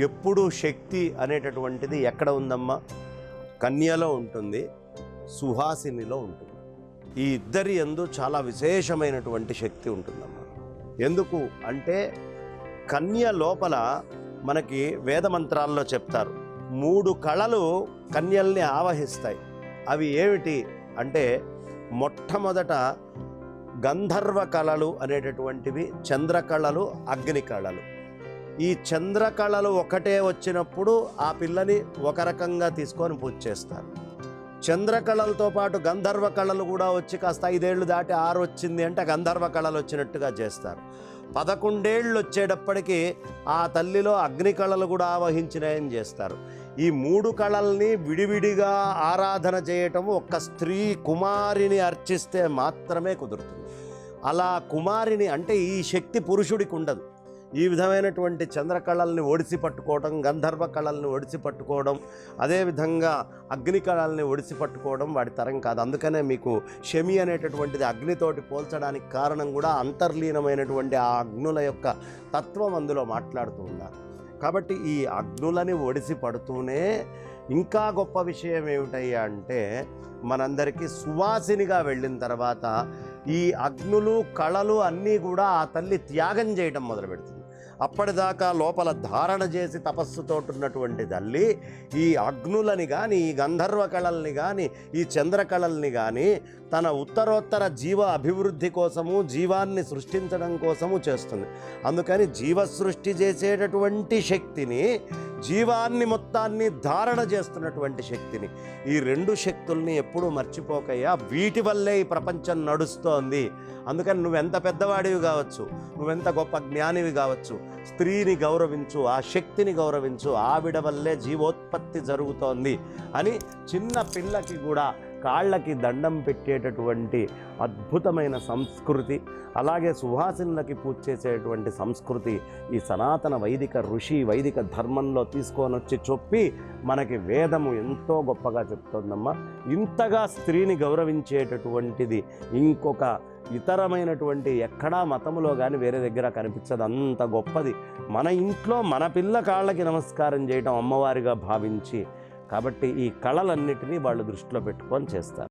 ఎప్పుడు శక్తి అనేటటువంటిది ఎక్కడ ఉందమ్మా? కన్యలో ఉంటుంది, సుహాసినిలో ఉంటుంది. ఈ ఇద్దరి యందు చాలా విశేషమైనటువంటి శక్తి ఉంటుందమ్మా. ఎందుకు అంటే కన్య లోపల మనకి వేదమంత్రాల్లో చెప్తారు 3 కళలు కన్యల్ని ఆవహిస్తాయి. అవి ఏమిటి అంటే మొట్టమొదట గంధర్వ కళలు అనేటటువంటివి, చంద్రకళలు, అగ్ని కళలు. ఈ చంద్రకళలు ఒకటే వచ్చినప్పుడు ఆ పిల్లని ఒక రకంగా తీసుకొని పూజ చేస్తారు. చంద్రకళలతో పాటు గంధర్వ కళలు కూడా వచ్చి కాస్త 5 ఏళ్ళు దాటి 6 వచ్చింది అంటే గంధర్వ కళలు వచ్చినట్టుగా చేస్తారు. 11 ఏళ్ళు వచ్చేటప్పటికి ఆ తల్లిలో అగ్ని కళలు కూడా ఆవహించినాయని చేస్తారు. ఈ 3 కళల్ని విడివిడిగా ఆరాధన చేయటం ఒక్క స్త్రీ కుమారిని అర్చిస్తే మాత్రమే కుదురుతుంది. అలా కుమారిని అంటే ఈ శక్తి పురుషుడికి ఉండదు. ఈ విధమైనటువంటి చంద్రకళల్ని ఒడిసి పట్టుకోవడం, గంధర్వ కళల్ని ఒడిసి పట్టుకోవడం, అదేవిధంగా అగ్ని కళల్ని ఒడిసి పట్టుకోవడం వాడి తరం కాదు. అందుకనే మీకు శమి అనేటటువంటిది అగ్నితోటి పోల్చడానికి కారణం కూడా అంతర్లీనమైనటువంటి ఆ అగ్నుల యొక్క తత్వం అందులో మాట్లాడుతూ ఉన్నారు. కాబట్టి ఈ అగ్నులని ఒడిసి పడుతూనే ఇంకా గొప్ప విషయం ఏమిటయ్యా అంటే మనందరికీ సువాసినిగా వెళ్ళిన తర్వాత ఈ అగ్నులు కళలు అన్నీ కూడా ఆ తల్లి త్యాగం చేయడం మొదలు పెడుతుంది. అప్పటిదాకా లోపల ధారణ చేసి తపస్సుతో ఉన్నటువంటి తల్లి ఈ అగ్నులని కానీ, ఈ గంధర్వ కళల్ని కానీ, ఈ చంద్రకళల్ని కానీ తన ఉత్తరోత్తర జీవ అభివృద్ధి కోసము, జీవాన్ని సృష్టించడం కోసము చేస్తుంది. అందుకని జీవ సృష్టి చేసేటటువంటి శక్తిని, జీవాన్ని మొత్తాన్ని ధారణ చేస్తున్నటువంటి శక్తిని, ఈ 2 శక్తుల్ని ఎప్పుడూ మర్చిపోకయ్యా. వీటి వల్లే ఈ ప్రపంచం నడుస్తోంది. అందుకని నువ్వెంత పెద్దవాడివి కావచ్చు, నువ్వెంత గొప్ప జ్ఞానివి కావచ్చు, స్త్రీని గౌరవించు, ఆ శక్తిని గౌరవించు, ఆవిడ వల్లే జీవోత్పత్తి జరుగుతోంది అని చిన్న పిల్లకి కూడా కాళ్ళకి దండం పెట్టేటటువంటి అద్భుతమైన సంస్కృతి, అలాగే సుహాసినులకి పూజ చేసేటువంటి సంస్కృతి ఈ సనాతన వైదిక ఋషి వైదిక ధర్మంలో తీసుకొని వచ్చి చెప్పి మనకి వేదము ఎంతో గొప్పగా చెప్తోందమ్మా. ఇంతగా స్త్రీని గౌరవించేటటువంటిది ఇంకొక ఇతరమైనటువంటి ఎక్కడా మతములో కానీ వేరే దగ్గర కనిపించదు. అంత గొప్పది మన ఇంట్లో మన పిల్ల కాళ్ళకి నమస్కారం చేయటం అమ్మవారిగా భావించి. కాబట్టి ఈ కళలన్నిటినీ వాళ్ళు దృష్టిలో పెట్టుకొని చేస్తారు.